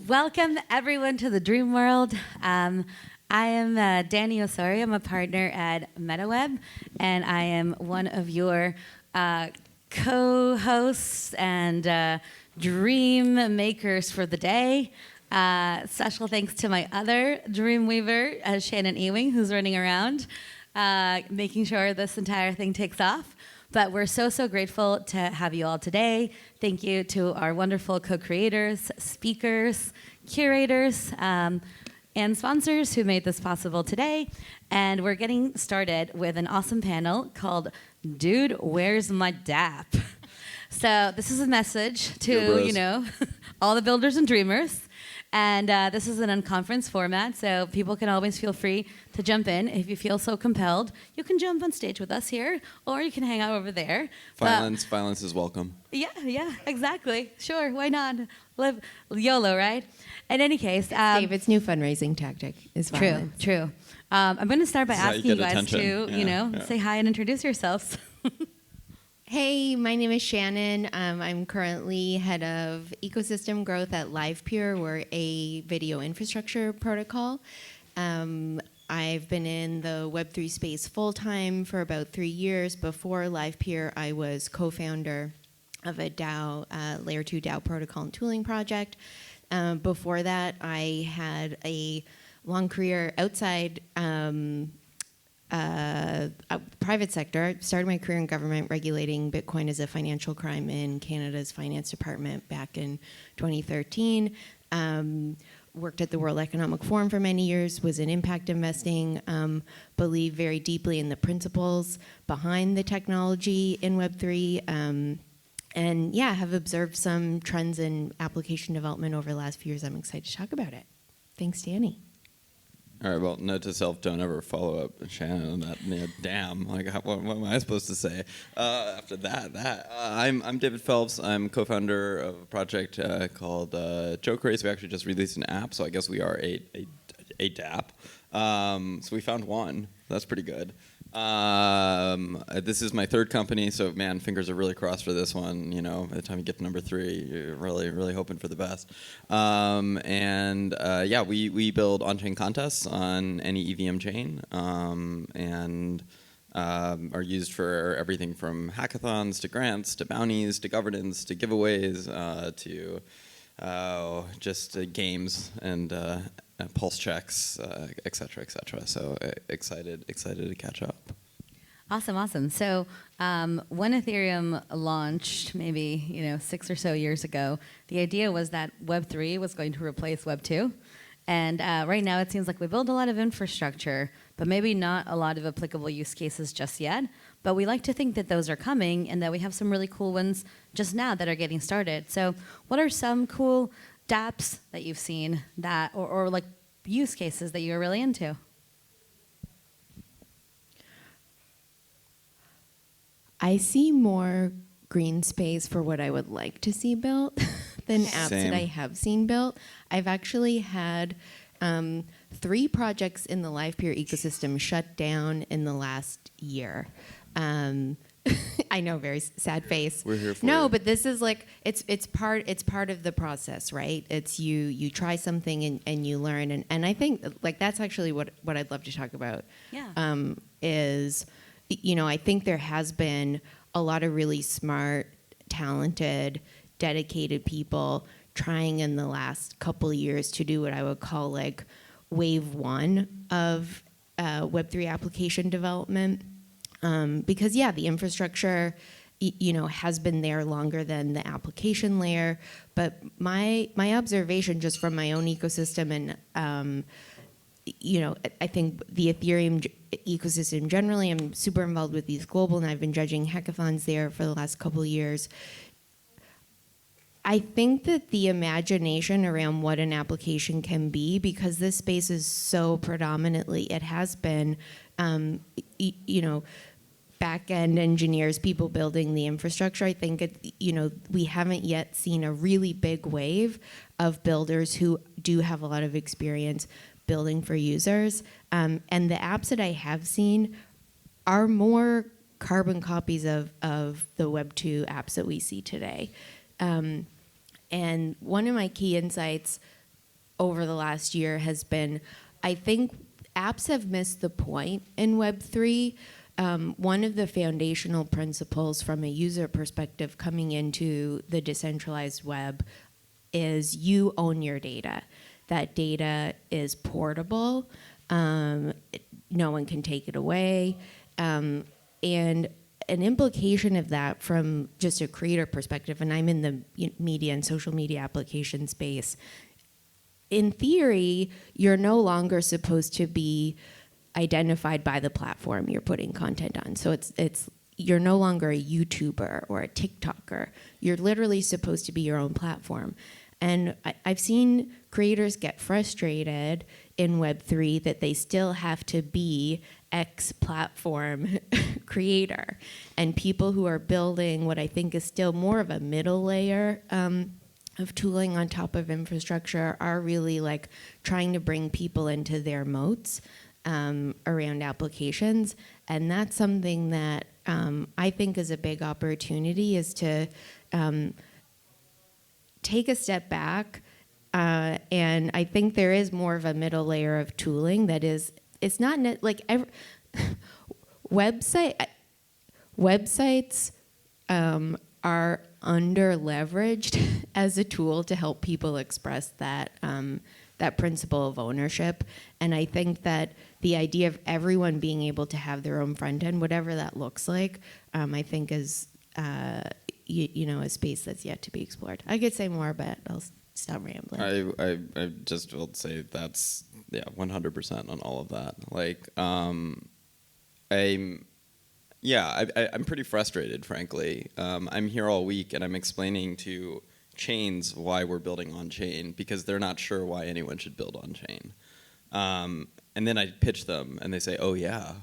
Welcome, everyone, to the Dreamworld. I am Dani Osorio. I'm a partner at MetaWeb, and I am one of your co-hosts and dream makers for the day. Special thanks to my other Dreamweaver, Shannon, who's running around, making sure this entire thing takes off. But we're so grateful to have you all today. Thank you to our wonderful co-creators, speakers, curators, and sponsors who made this possible today. And we're getting started with an awesome panel called Dude, Where's My dApp? So this is a message to, all the builders and dreamers. And this is an unconference format, so people can always feel free to jump in. If you feel so compelled, you can jump on stage with us here, or you can hang out over there. Violence is welcome. Yeah, exactly. Sure, why not? Live YOLO, right? In any case, David's new fundraising tactic is violence. True. I'm going to start by asking you guys attention. to, say hi and introduce yourselves. Hey, my name is Shannon. I'm currently head of ecosystem growth at Livepeer. We're a video infrastructure protocol. I've been in the Web3 space full-time for about 3 years. Before Livepeer, I was co-founder of a DAO, Layer 2 DAO protocol and tooling project. Before that, I had a long career outside private sector. I started my career in government regulating Bitcoin as a financial crime in Canada's Finance Department back in 2013. Worked at the World Economic Forum for many years, was in impact investing, believe very deeply in the principles behind the technology in Web3, and have observed some trends in application development over the last few years. I'm excited to talk about it. Thanks, Dani. All right, well, note to self, don't ever follow up Shannon on that. Damn, like, what am I supposed to say after that? I'm David Phelps. I'm co-founder of a project called Jokerace. We actually just released an app, so I guess we are a dApp. So we found one. That's pretty good. This is my third company, so man, fingers are really crossed for this one. By the time you get to number 3, you're really hoping for the best. We build on-chain contests on any EVM chain, and are used for everything from hackathons to grants to bounties to governance to giveaways to just games and pulse checks, et cetera, et cetera. So excited to catch up. Awesome. So when Ethereum launched, maybe 6 or so years ago, the idea was that Web3 was going to replace Web2. And right now it seems like we build a lot of infrastructure, but maybe not a lot of applicable use cases just yet. But we like to think that those are coming and that we have some really cool ones just now that are getting started. So what are some cool dApps that you've seen that, or like use cases that you're really into? I see more green space for what I would like to see built than apps Same. that I have seen built. I've actually had 3 projects in the Livepeer ecosystem shut down in the last year. I know, very sad face. We're here for No, you. but this is like it's part of the process, right? It's you try something and you learn, and I think like that's actually what I'd love to talk about. Yeah. Is I think there has been a lot of really smart, talented, dedicated people trying in the last couple of years to do what I would call like wave 1 of Web3 application development. Because the infrastructure, has been there longer than the application layer. But my observation just from my own ecosystem and, I think the Ethereum ecosystem generally, I'm super involved with these global, and I've been judging hackathons there for the last couple of years. I think that the imagination around what an application can be, because this space is so predominantly, it has been, back-end engineers, people building the infrastructure. I think we haven't yet seen a really big wave of builders who do have a lot of experience building for users. And the apps that I have seen are more carbon copies of the Web2 apps that we see today. And one of my key insights over the last year has been, I think apps have missed the point in Web3. One of the foundational principles from a user perspective coming into the decentralized web is you own your data. That data is portable. No one can take it away. And an implication of that from just a creator perspective, and I'm in the media and social media application space, in theory, you're no longer supposed to be identified by the platform you're putting content on. So it's you're no longer a YouTuber or a TikToker. You're literally supposed to be your own platform. And I've seen creators get frustrated in Web3 that they still have to be X platform creator. And people who are building what I think is still more of a middle layer of tooling on top of infrastructure are really like trying to bring people into their moats around applications. And that's something that I think is a big opportunity, is to take a step back. And I think there is more of a middle layer of tooling that is, it's not like websites are under leveraged as a tool to help people express that that principle of ownership. And I think that the idea of everyone being able to have their own front end, whatever that looks like, I think is a space that's yet to be explored. I could say more, but I'll stop rambling. I just will say that's 100% on all of that. Like I'm pretty frustrated, frankly. I'm here all week and I'm explaining to chains why we're building on chain because they're not sure why anyone should build on chain. And then I pitch them and they say, oh yeah,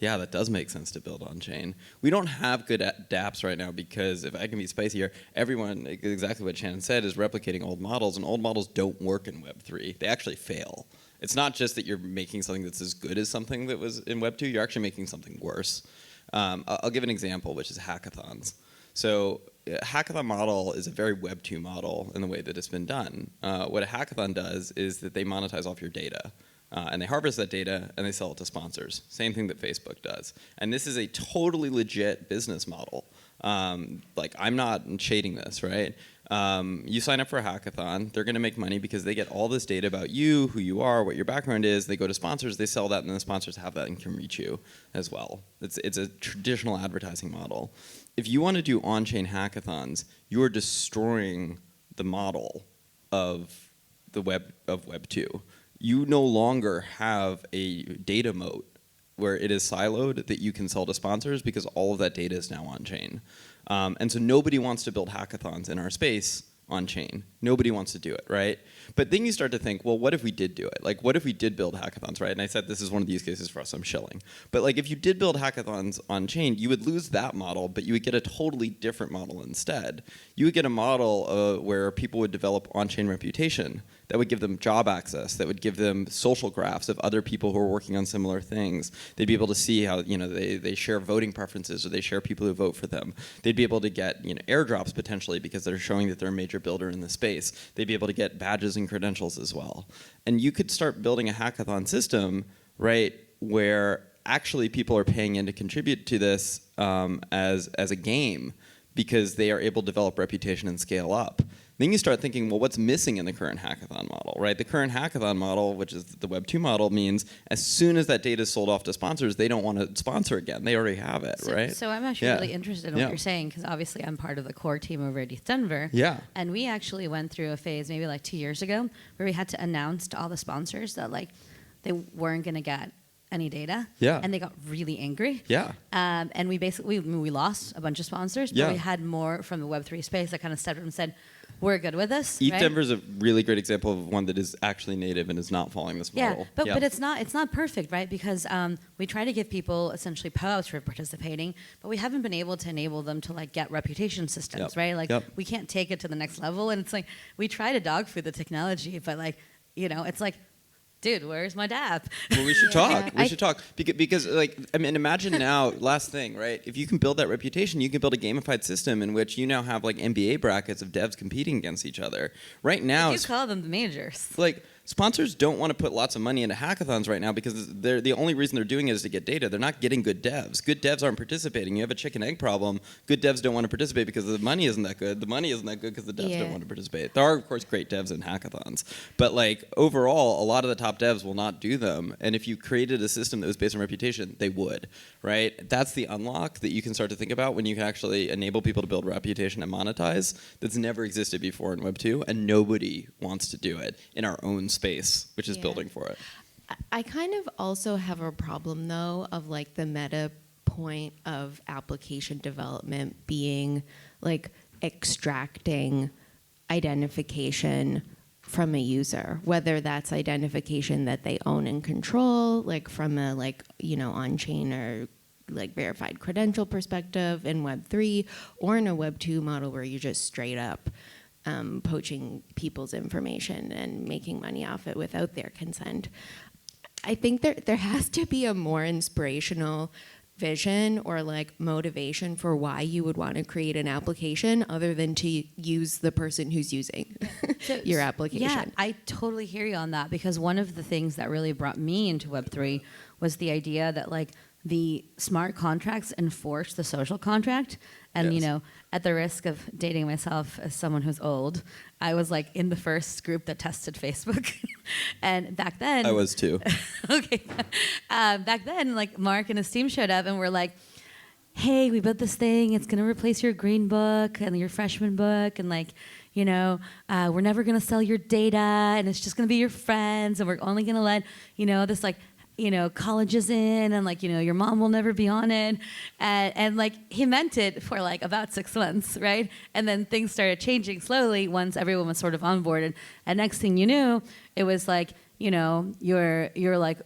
that does make sense to build on chain. We don't have good dApps right now because, if I can be spicy here, everyone, exactly what Shannon said, is replicating old models, and old models don't work in Web3. They actually fail. It's not just that you're making something that's as good as something that was in Web 2, you're actually making something worse. I'll give an example, which is hackathons. So a hackathon model is a very Web 2 model in the way that it's been done. What a hackathon does is that they monetize off your data. And they harvest that data and they sell it to sponsors. Same thing that Facebook does. And this is a totally legit business model. Like, I'm not shading this, right? You sign up for a hackathon, they're gonna make money because they get all this data about you, who you are, what your background is. They go to sponsors, they sell that, and then the sponsors have that and can reach you as well. It's a traditional advertising model. If you wanna do on-chain hackathons, you are destroying the model of Web 2. You no longer have a data moat where it is siloed that you can sell to sponsors because all of that data is now on chain. And so nobody wants to build hackathons in our space on chain. Nobody wants to do it, right? But then you start to think, well, what if we did do it? Like, what if we did build hackathons, right? And I said this is one of the use cases for us, I'm shilling. But like, if you did build hackathons on chain, you would lose that model, but you would get a totally different model instead. You would get a model where people would develop on-chain reputation that would give them job access, that would give them social graphs of other people who are working on similar things. They'd be able to see how they share voting preferences or they share people who vote for them. They'd be able to get airdrops potentially because they're showing that they're a major builder in the space. They'd be able to get badges and credentials as well. And you could start building a hackathon system, right, where actually people are paying in to contribute to this as a game because they are able to develop reputation and scale up. Then you start thinking, well, what's missing in the current hackathon model, right? The current hackathon model, which is the Web 2 model, means as soon as that data is sold off to sponsors, they don't want to sponsor again. They already have it, right? So I'm actually really interested in what you're saying, because obviously I'm part of the core team over at ETH Denver. Yeah. And we actually went through a phase maybe like 2 years ago where we had to announce to all the sponsors that like they weren't going to get any data. Yeah. And they got really angry. Yeah. And we basically, we lost a bunch of sponsors, but we had more from the Web3 space that kind of stepped up and said, we're good with this. ETH right? Denver is a really great example of one that is actually native and is not following this model. But it's not perfect, right? Because we try to give people essentially POAPs for participating, but we haven't been able to enable them to like get reputation systems, right? Like we can't take it to the next level, and it's like we try to dog food the technology, but like it's like dude, where's my dApp? Well, we should talk. I- We should talk because, like, I mean, imagine now. Last thing, right? If you can build that reputation, you can build a gamified system in which you now have like NBA brackets of devs competing against each other. Right now, You call them the majors. like sponsors don't want to put lots of money into hackathons right now because they're the only reason they're doing it is to get data. They're not getting good devs. Good devs aren't participating. You have a chicken egg problem. Good devs don't want to participate because the money isn't that good. The money isn't that good because the devs don't want to participate. There are of course great devs in hackathons, but like overall, a lot of the top devs will not do them. And if you created a system that was based on reputation, they would, right? That's the unlock that you can start to think about when you can actually enable people to build reputation and monetize. That's never existed before in Web 2, and nobody wants to do it in our own space, which is building for it. I kind of also have a problem, though, of like the meta point of application development being like extracting identification from a user, whether that's identification that they own and control, like from a like, you know, on-chain or like verified credential perspective in Web3, or in a Web 2 model where you're just straight up poaching people's information and making money off it without their consent. I think there has to be a more inspirational vision or like motivation for why you would want to create an application other than to use the person who's using your application. Yeah, I totally hear you on that, because one of the things that really brought me into Web3 was the idea that like the smart contracts enforce the social contract. And, you know, at the risk of dating myself as someone who's old, I was like in the first group that tested Facebook. And back then... I was too. Okay. Back then, like Mark and his team showed up and were like, hey, we built this thing. It's going to replace your green book and your freshman book. And like, you know, we're never going to sell your data. And it's just going to be your friends. And we're only going to let, you know, this like, you know, colleges in, and like, you know, your mom will never be on it. And like, he meant it for like about 6 months, right? And then things started changing slowly once everyone was sort of on board. And next thing you knew, it was like, you know, your like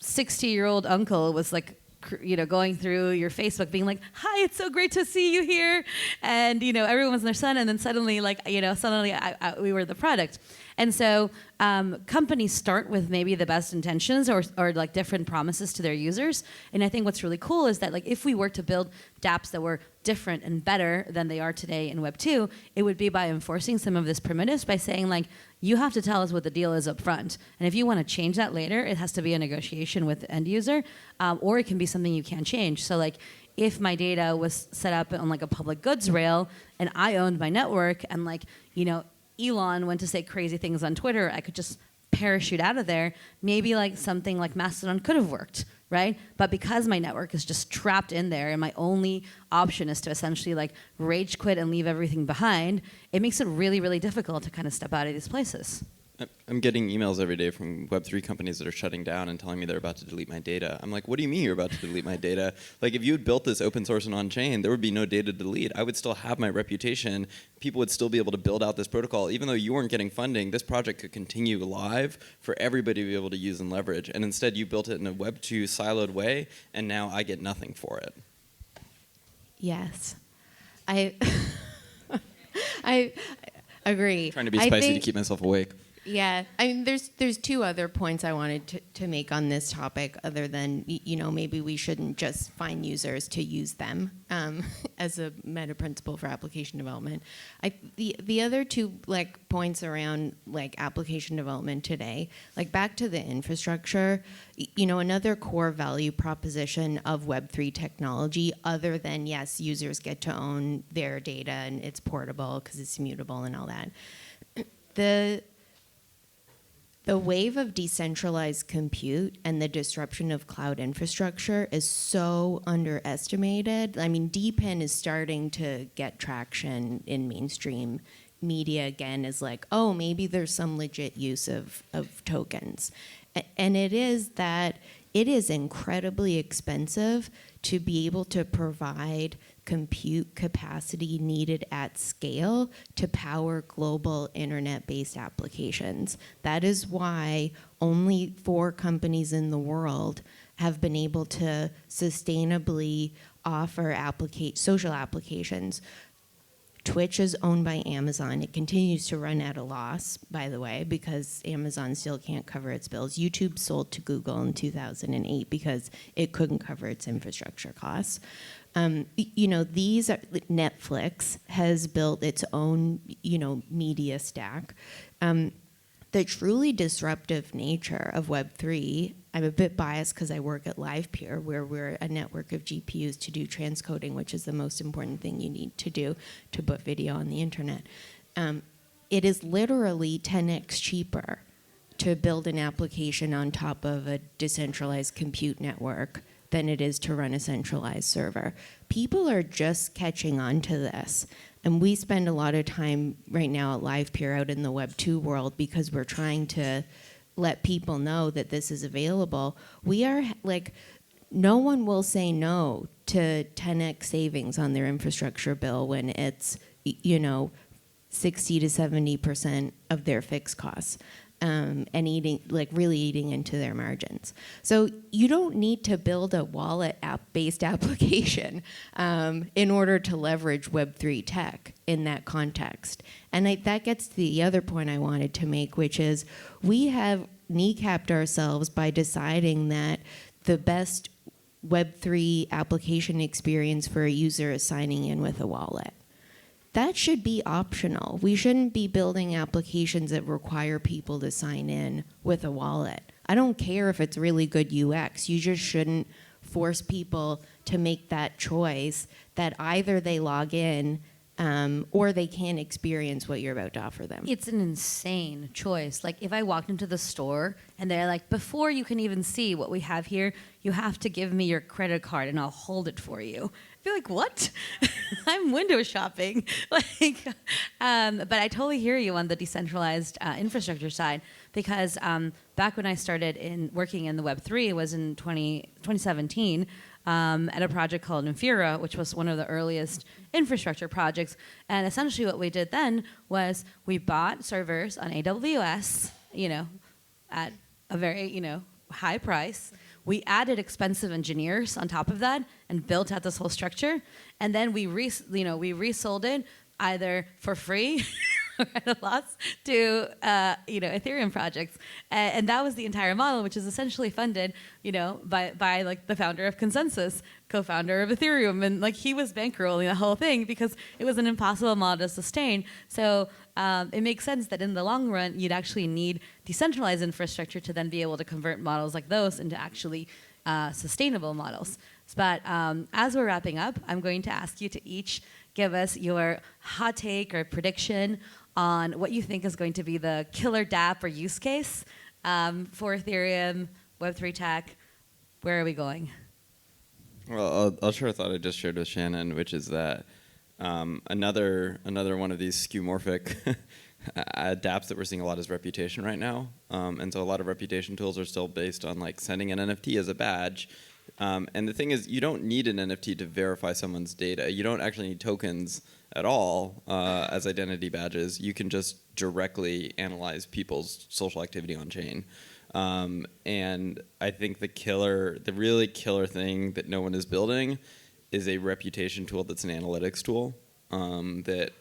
60-year-old uncle was like, you know, going through your Facebook being like, hi, it's so great to see you here. And, you know, everyone was their son. And then suddenly, like, you know, suddenly we were the product. And so companies start with maybe the best intentions or like different promises to their users. And I think what's really cool is that like if we were to build dApps that were different and better than they are today in Web 2, it would be by enforcing some of this primitives by saying like, you have to tell us what the deal is up front. And if you want to change that later, it has to be a negotiation with the end user, or it can be something you can't change. So like if my data was set up on like a public goods rail and I owned my network and like, you know, Elon went to say crazy things on Twitter, I could just parachute out of there. Maybe like something like Mastodon could have worked, right? But because my network is just trapped in there and my only option is to essentially like rage quit and leave everything behind, it makes it really, really difficult to kind of step out of these places. I'm getting emails every day from Web3 companies that are shutting down and telling me they're about to delete my data. I'm like, what do you mean you're about to delete my data? Like, if you had built this open source and on-chain, there would be no data to delete. I would still have my reputation. People would still be able to build out this protocol. Even though you weren't getting funding, this project could continue live for everybody to be able to use and leverage. And instead, you built it in a Web2 siloed way, and now I get nothing for it. Yes. I agree. Trying to be spicy to keep myself awake. Yeah, I mean, there's two other points I wanted to make on this topic, other than, you know, maybe we shouldn't just find users to use them as a meta principle for application development. The other two like points around like application development today, like back to the infrastructure, you know, another core value proposition of Web3 technology, other than yes, users get to own their data and it's portable because it's immutable and all that. The wave of decentralized compute and the disruption of cloud infrastructure is so underestimated. I mean, DPIN is starting to get traction in mainstream media again, is like, oh, maybe there's some legit use of tokens. And it is that it is incredibly expensive to be able to provide compute capacity needed at scale to power global internet-based applications. That is why only 4 companies in the world have been able to sustainably offer social applications Twitch is owned by Amazon. It continues to run at a loss, by the way, because Amazon still can't cover its bills. YouTube sold to Google in 2008 because it couldn't cover its infrastructure costs. Netflix has built its own, media stack. The truly disruptive nature of Web3, I'm a bit biased because I work at Livepeer, where we're a network of GPUs to do transcoding, which is the most important thing you need to do to put video on the internet. It is literally 10x cheaper to build an application on top of a decentralized compute network than it is to run a centralized server. People are just catching on to this. And we spend a lot of time right now at Livepeer out in the Web2 world because we're trying to let people know that this is available. We are no one will say no to 10x savings on their infrastructure bill when it's, 60 to 70% of their fixed costs. And really eating into their margins. So you don't need to build a wallet app-based application in order to leverage Web3 tech in that context. And that gets to the other point I wanted to make, which is we have kneecapped ourselves by deciding that the best Web3 application experience for a user is signing in with a wallet. That should be optional. We shouldn't be building applications that require people to sign in with a wallet. I don't care if it's really good UX. You just shouldn't force people to make that choice that either they log in or they can't experience what you're about to offer them. It's an insane choice. Like if I walked into the store and they're like, before you can even see what we have here, you have to give me your credit card and I'll hold it for you. I'd be like, what? I'm window shopping. But I totally hear you on the decentralized infrastructure side because back when I started working in the Web3, it was in 2017, at a project called Infura, which was one of the earliest infrastructure projects. And essentially what we did then was we bought servers on AWS, at a very, high price. We added expensive engineers on top of that and built out this whole structure. And then we resold it either for free or at a loss to Ethereum projects. And that was the entire model, which is essentially funded, by like the founder of Consensus, co-founder of Ethereum, and like he was bankrolling the whole thing because it was an impossible model to sustain. So it makes sense that in the long run, you'd actually need decentralized infrastructure to then be able to convert models like those into actually sustainable models. But as we're wrapping up, I'm going to ask you to each give us your hot take or prediction on what you think is going to be the killer dApp or use case for Ethereum, Web3 tech. Where are we going? Well, I'll share a thought I just shared with Shannon, which is that another one of these skeuomorphic dApps that we're seeing a lot is reputation right now. And so a lot of reputation tools are still based on like sending an NFT as a badge. And the thing is, you don't need an NFT to verify someone's data. You don't actually need tokens at all as identity badges. You can just directly analyze people's social activity on chain. And I think the really killer thing that no one is building is a reputation tool that's an analytics tool that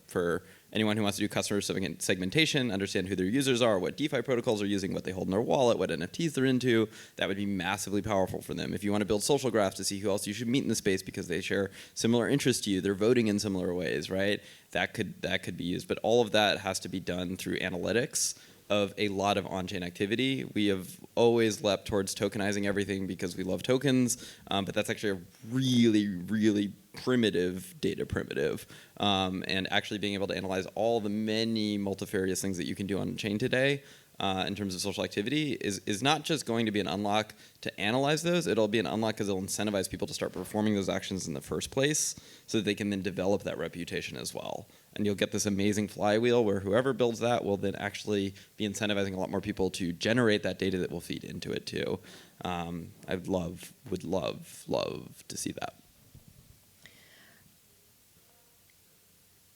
for anyone who wants to do customer segmentation, understand who their users are, what DeFi protocols are using, what they hold in their wallet, what NFTs they're into, that would be massively powerful for them. If you want to build social graphs to see who else you should meet in the space because they share similar interests to you, they're voting in similar ways, right? That could be used. But all of that has to be done through analytics of a lot of on-chain activity. We have always leapt towards tokenizing everything because we love tokens, but that's actually a really, really primitive data primitive. And actually being able to analyze all the many multifarious things that you can do on chain today in terms of social activity is not just going to be an unlock to analyze those, it'll be an unlock because it'll incentivize people to start performing those actions in the first place so that they can then develop that reputation as well. And you'll get this amazing flywheel where whoever builds that will then actually be incentivizing a lot more people to generate that data that will feed into it too. I would love to see that.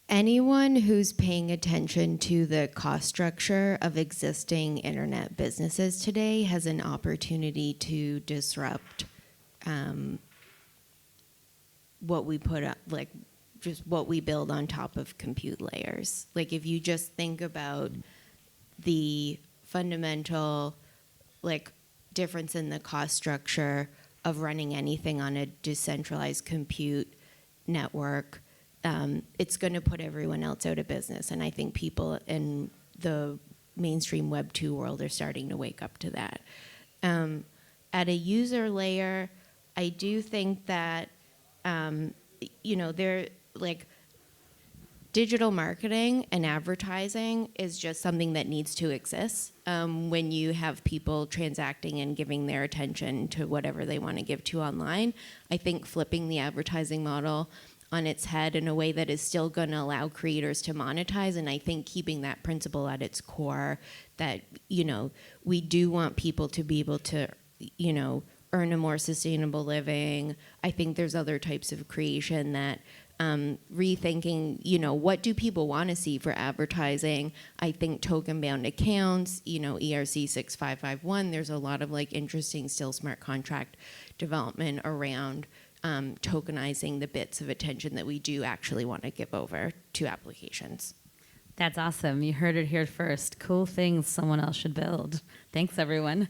Anyone who's paying attention to the cost structure of existing internet businesses today has an opportunity to disrupt what we put up, like just what we build on top of compute layers. Like if you just think about the fundamental like difference in the cost structure of running anything on a decentralized compute network, it's going to put everyone else out of business. And I think people in the mainstream Web 2 world are starting to wake up to that. At a user layer, I do think that, they're like digital marketing and advertising is just something that needs to exist when you have people transacting and giving their attention to whatever they want to give to online. I think flipping the advertising model on its head in a way that is still going to allow creators to monetize, and I think keeping that principle at its core, that we do want people to be able to earn a more sustainable living. I think there's other types of creation that rethinking, what do people want to see for advertising? I think token-bound accounts, ERC 6551, there's a lot of like interesting still smart contract development around tokenizing the bits of attention that we do actually want to give over to applications. That's awesome. You heard it here first. Cool things someone else should build. Thanks, everyone.